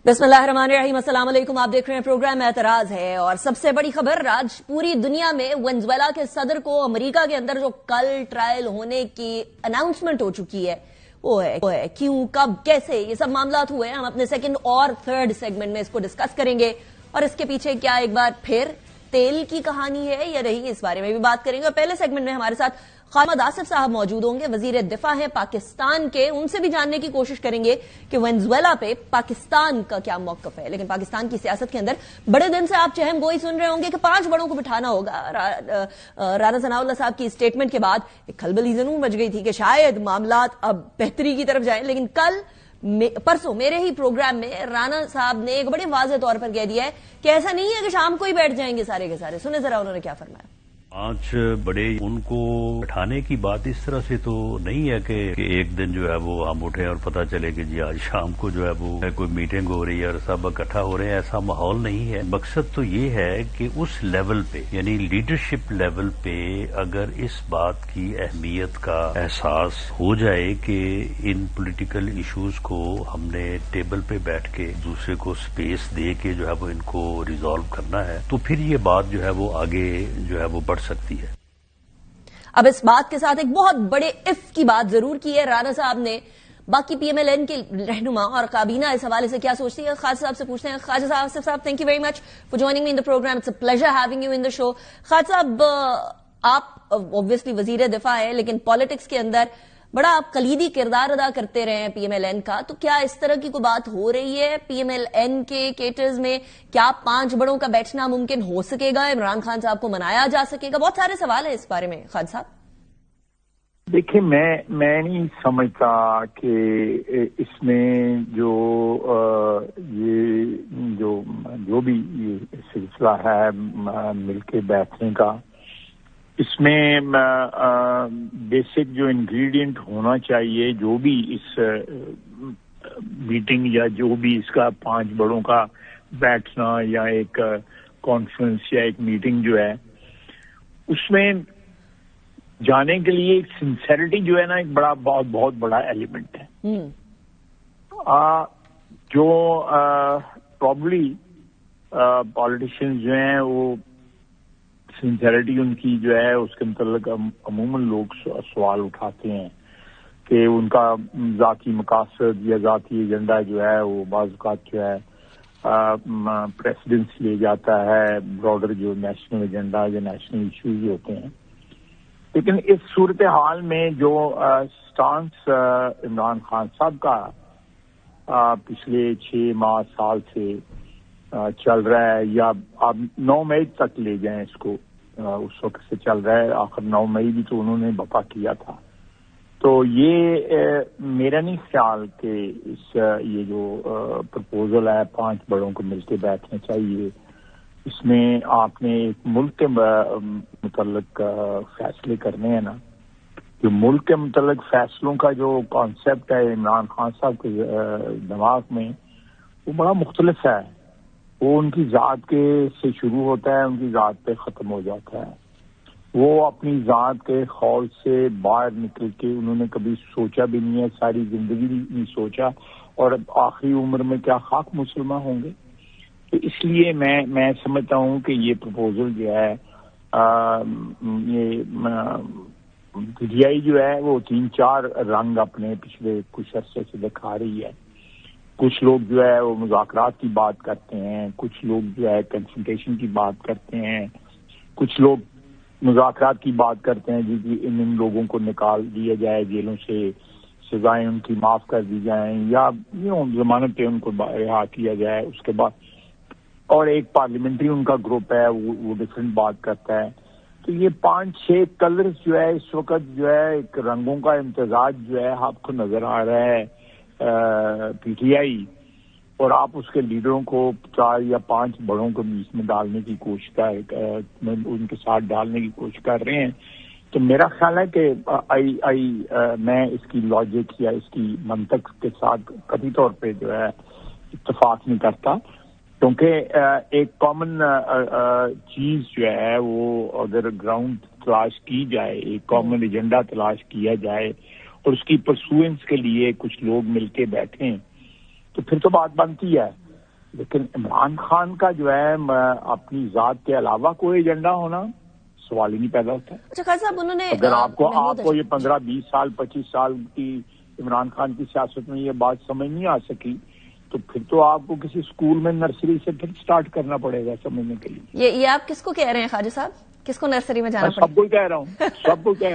बिस्मिल्लाहिर्रहमानिर्रहीम। अस्सलाम वालेकुम। आप देख रहे हैं प्रोग्राम एतराज है। और सबसे बड़ी खबर, आज पूरी दुनिया में वेनेजुएला के सदर को अमेरिका के अंदर जो कल ट्रायल होने की अनाउंसमेंट हो चुकी है वो है क्यों, कब, कैसे ये सब मामला हुए हैं। हम अपने सेकंड और थर्ड सेगमेंट में इसको डिस्कस करेंगे और इसके पीछे क्या एक बार फिर तेल की कहानी है या नहीं, इस बारे में भी बात करेंगे। और पहले सेगमेंट में हमारे साथ खामद आसिफ साहब मौजूद होंगे, वजीर दिफा हैं पाकिस्तान के। उनसे भी जानने की कोशिश करेंगे कि वेनेजुएला पे पाकिस्तान का क्या मौकफ है। लेकिन पाकिस्तान की सियासत के अंदर बड़े दिन से आप चहम गोई सुन रहे होंगे कि 5 बड़ों को बिठाना होगा। राना सनाउल्लाह साहब की स्टेटमेंट के बाद एक खलबली जरूर मच गई थी कि शायद मामलात अब बेहतरी की तरफ जाएं। लेकिन परसों मेरे ही प्रोग्राम में राना साहब ने एक बड़े वाज़ेह तौर पर कह दिया है कि ऐसा नहीं है कि शाम को ही बैठ जाएंगे सारे के सारे। सुने जरा उन्होंने क्या फरमाया। 5 बड़े उनको बैठाने की बात इस तरह से तो नहीं है कि एक दिन जो है वो हम उठे और पता चले कि जी आज शाम को जो है वो कोई मीटिंग हो रही है और सब इकट्ठा हो रहे हैं। ऐसा माहौल नहीं है। मकसद तो ये है कि उस लेवल पे यानी लीडरशिप लेवल पे अगर इस बात की अहमियत का एहसास हो जाए कि इन पॉलिटिकल इश्यूज को हमने टेबल पे बैठ के दूसरे को स्पेस दे के जो है वो इनको रिजॉल्व करना है, तो फिर ये बात जो है वो आगे जो है वो बढ़ सकती है। अब इस बात के साथ एक बहुत बड़े इफ की बात जरूर की है राना साहब ने। बाकी पीएमएलएन के रहनुमा और काबीना इस हवाले से क्या सोचती है, ख्वाजा साहब से पूछते हैं। Khwaja Sahab, thank you very much for joining me in the programme. It's a pleasure having you in the show. Khwaja Sahab, आप ऑब्वियसली वजीर दिफा है, लेकिन पॉलिटिक्स के अंदर बड़ा आप कलीदी किरदार अदा करते रहे हैं पीएमएलएन का। तो क्या इस तरह की कोई बात हो रही है पीएमएलएन के केटर्स में? क्या 5 बड़ों का बैठना मुमकिन हो सकेगा? इमरान खान साहब को मनाया जा सकेगा? बहुत सारे सवाल है इस बारे में। खान साहब देखिए, मैं नहीं समझता कि इसमें जो भी ये सिलसिला है मिलके बैठने का, इसमें बेसिक जो इंग्रेडिएंट होना चाहिए, जो भी इस मीटिंग या जो भी इसका 5 बड़ों का बैठना या एक कॉन्फ्रेंस या एक मीटिंग जो है, उसमें जाने के लिए एक सिंसेरिटी जो है ना, एक बहुत बड़ा एलिमेंट है। जो प्रॉब्ली पॉलिटिशियंस जो हैं वो सिंसेरिटी उनकी जो है उसके मतलब अमूमन लोग सवाल उठाते हैं कि उनका जाती मकासद या जाती एजेंडा जो है वो बाज़ जो है प्रेसिडेंस ले जाता है ब्रॉडर जो नेशनल एजेंडा या नेशनल इश्यूज होते हैं। लेकिन इस सूरत हाल में जो स्टांस इमरान खान साहब का पिछले 6 माह साल से चल रहा है, या आप 9 मई तक ले जाएं इसको, उस वक्त से चल रहा है। आखिर 9 मई भी तो उन्होंने बपा किया था। तो ये मेरा नहीं ख्याल कि ये जो प्रपोजल है 5 बड़ों को मिलकर बैठना चाहिए, इसमें आपने एक मुल्क के मुतल्लिक फैसले करने हैं ना। जो मुल्क के मुतल्लिक फैसलों का जो कॉन्सेप्ट है इमरान खान साहब के दिमाग में, वो बड़ा मुख्तलिफ है। वो उनकी ज़ात के से शुरू होता है, उनकी ज़ात पे ख़त्म हो जाता है। वो अपनी ज़ात के खौल से बाहर निकल के उन्होंने कभी सोचा भी नहीं है, सारी ज़िंदगी नहीं सोचा, और आखिरी उम्र में क्या खाक मुसलमान होंगे। तो इसलिए मैं समझता हूँ कि ये प्रपोजल जो है ये पीटीआई जो है वो 3-4 रंग अपने पिछले कुछ अरसे से दिखा रही है। कुछ लोग जो है वो मुज़ाकरात की बात करते हैं, कुछ लोग जो है कन्फ्रंटेशन की बात करते हैं, कुछ लोग मुज़ाकरात की बात करते हैं जी इन लोगों को निकाल दिया जाए जेलों से, सजाएं उनकी माफ़ कर दी जाएं, या जमानत पे उनको रिहा किया जाए उसके बाद। और एक पार्लियामेंट्री उनका ग्रुप है, वो डिफरेंट बात करता है। तो ये 5-6 कलर्स जो है इस वक्त जो है एक रंगों का इम्तजाज जो है आपको नजर आ रहा है पीटीआई, और आप उसके लीडरों को 4 या 5 बड़ों को बीच में डालने की कोशिश उनके साथ डालने की कोशिश कर रहे हैं। तो मेरा ख्याल है कि मैं इसकी लॉजिक या इसकी मंतक के साथ कभी तौर पे जो है इत्तेफाक नहीं करता, क्योंकि एक कॉमन चीज जो है वो अगर ग्राउंड तलाश की जाए, एक कॉमन एजेंडा तलाश किया जाए और उसकी परसुएंस के लिए कुछ लोग मिलके बैठें, तो फिर तो बात बनती है। لیکن عمران خان کا جو ہے اپنی ذات کے علاوہ کوئی ایجنڈا ہونا سوال ہی نہیں پیدا ہوتا ہے. اچھا خالد صاحب، انہوں نے اگر آپ کو یہ 15 20 سال 25 سال کی عمران خان کی سیاست میں یہ بات سمجھ نہیں آ سکی تو پھر تو آپ کو کسی اسکول میں نرسری سے پھر سٹارٹ کرنا پڑے گا سمجھنے کے لیے. یہ آپ کس کو کہہ رہے ہیں خواجہ صاحب؟ کس کو نرسری میں جانا پڑے گا؟ سب کو کہہ رہا ہوں، سب کو کہہ رہا ہوں.